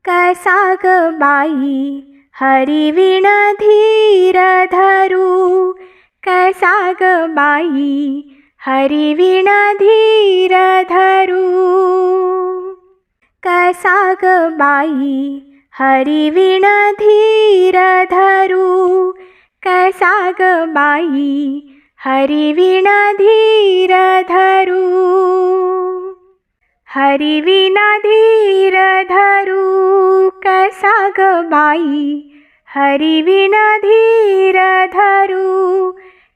कसा ग बाई हरिविण धीर धरू, कसा ग बाई हरिविण धीर धरू, कसा ग बाई हरिविण धीर धरू, कसा ग बाई हरिविण धीर धरू, हरिविण धीर धरू, कसा ग बाई हरिविण धीर धरू,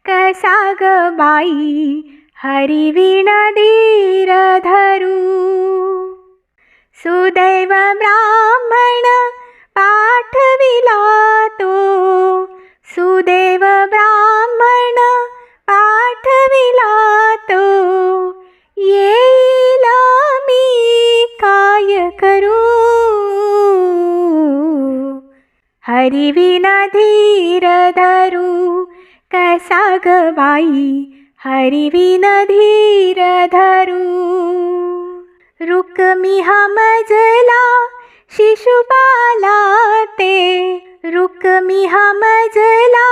कसा ग बाई हरिविण धीर धरू. सुदैव ब्राह्मण पाठविला तो, सुदैव ब्राह्मण पाठविला तो, येईल मी काय करू, हरिविण धीर धरू, कसा ग बाई हरिविण धीर धरू. रुक्मी हा मजला शिशुपाला ते, रुक्मी हा मजला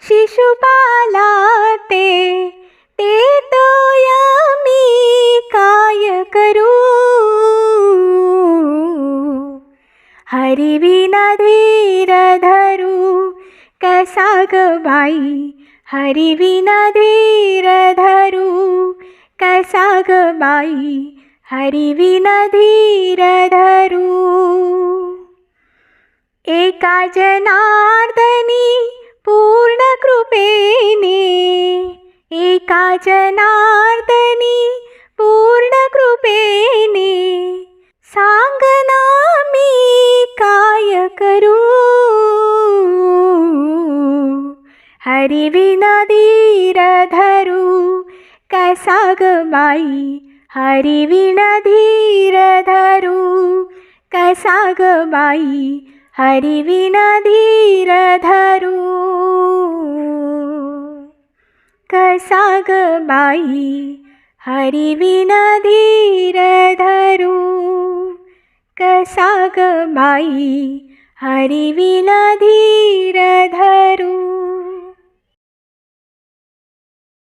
शिशुपाला ते, ते तोय मी काय करू, हरिविण धीर धरू, कसा ग बाई हरिविण धीर धरू, कसा ग बाई हरिविण धीर धरू. एका जनार्दनी पूर्ण कृपेने, एका जनार्दनी पूर्ण कृपेने, सांगना मी काय करू, हरिविण धीर धरू, कसा ग बाई हरिविण धीर धरू, कसा ग बाई हरिविण धीर धरू, कसा ग बाई हरिविण धीर धरू, कसा ग बाई हरिविण धीर धरू.